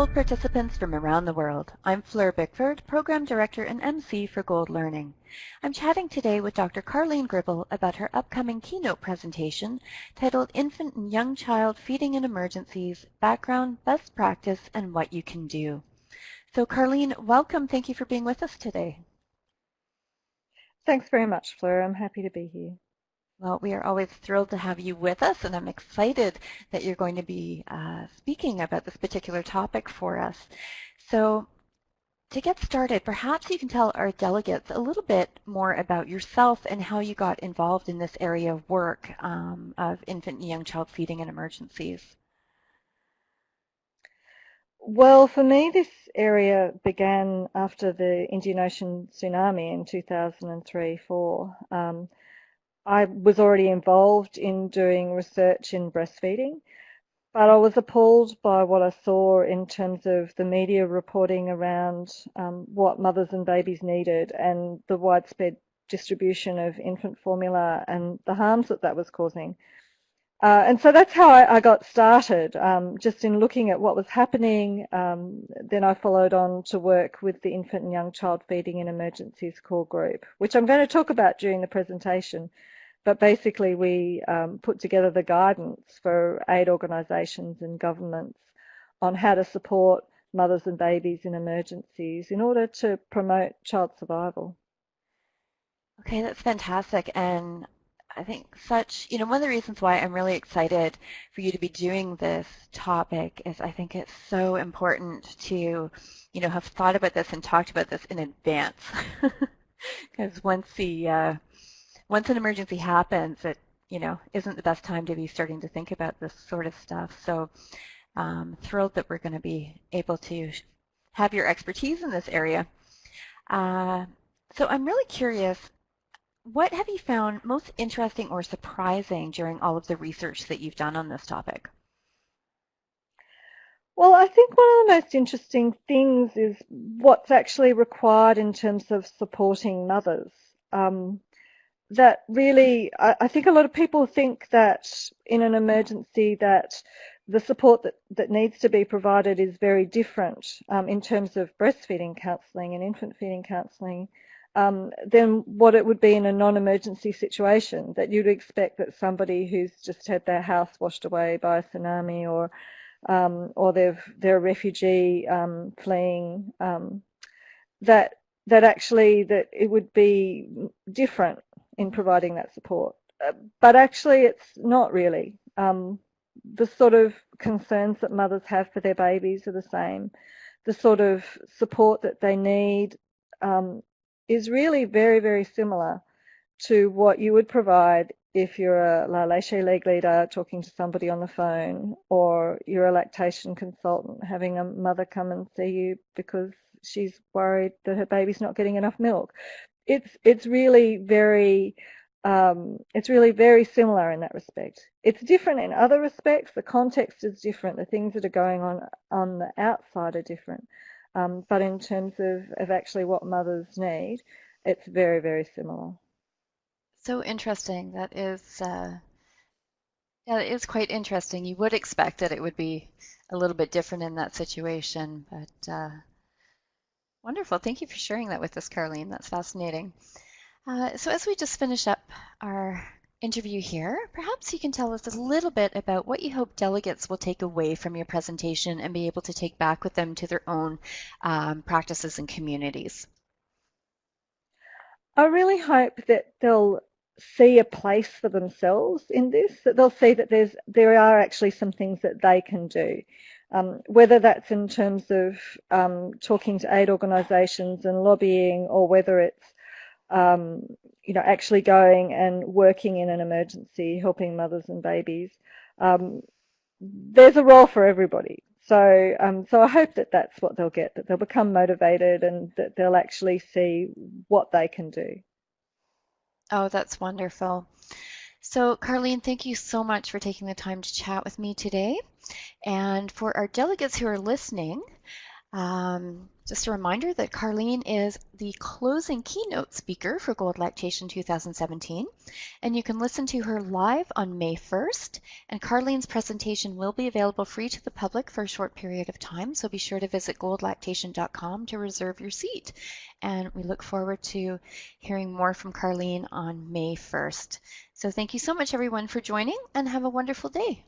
Gold participants from around the world. I'm Fleur Bickford, Program Director and MC for Gold Learning. I'm chatting today with Dr. Karleen Gribble about her upcoming keynote presentation titled Infant and Young Child Feeding in Emergencies, Background, Best Practice, and What You Can Do. So Karleen, welcome. Thank you for being with us today. Thanks very much, Fleur. I'm happy to be here. Well, we are always thrilled to have you with us, and I'm excited that you're going to be speaking about this particular topic for us. So to get started, perhaps you can tell our delegates a little bit more about yourself and how you got involved in this area of work of infant and young child feeding in emergencies. Well, for me, this area began after the Indian Ocean tsunami in 2003-04. I was already involved in doing research in breastfeeding, but I was appalled by what I saw in terms of the media reporting around what mothers and babies needed and the widespread distribution of infant formula and the harms that that was causing. And so that's how I got started, just in looking at what was happening. Then I followed on to work with the Infant and Young Child Feeding in Emergencies core group, which I'm going to talk about during the presentation. But basically we put together the guidance for aid organisations and governments on how to support mothers and babies in emergencies in order to promote child survival. Okay, that's fantastic. And I think one of the reasons why I'm really excited for you to be doing this topic is I think it's so important to, have thought about this and talked about this in advance. Because once an emergency happens, it, isn't the best time to be starting to think about this sort of stuff. So thrilled that we're going to be able to have your expertise in this area. So I'm really curious, what have you found most interesting or surprising during all of the research that you've done on this topic? Well, I think one of the most interesting things is what's actually required in terms of supporting mothers. That really, I think a lot of people think that in an emergency that the support that needs to be provided is very different in terms of breastfeeding counselling and infant feeding counselling than what it would be in a non-emergency situation, that you'd expect that somebody who's just had their house washed away by a tsunami or they're a refugee fleeing, that actually that it would be different in providing that support. But actually it's not really. The sort of concerns that mothers have for their babies are the same. The sort of support that they need is really very, very similar to what you would provide if you're a lactation leg leader talking to somebody on the phone, or you're a lactation consultant having a mother come and see you because she's worried that her baby's not getting enough milk. It's really very similar in that respect. It's different in other respects. The context is different. The things that are going on the outside are different. But in terms of actually what mothers need, it's very, very similar. So interesting. That is quite interesting. You would expect that it would be a little bit different in that situation, but wonderful. Thank you for sharing that with us, Karleen. That's fascinating. So as we just finish up our interview here, perhaps you can tell us a little bit about what you hope delegates will take away from your presentation and be able to take back with them to their own practices and communities. I really hope that they'll see a place for themselves in this, that they'll see that there are actually some things that they can do, whether that's in terms of talking to aid organisations and lobbying, or whether it's actually going and working in an emergency, helping mothers and babies. There's a role for everybody. So I hope that that's what they'll get, that they'll become motivated and that they'll actually see what they can do. Oh, that's wonderful. So, Karleen, thank you so much for taking the time to chat with me today. And for our delegates who are listening, Just a reminder that Karleen is the closing keynote speaker for Gold Lactation 2017, and you can listen to her live on May 1st. And Karleen's presentation will be available free to the public for a short period of time, so be sure to visit goldlactation.com to reserve your seat. And we look forward to hearing more from Karleen on May 1st. So thank you so much, everyone, for joining, and have a wonderful day.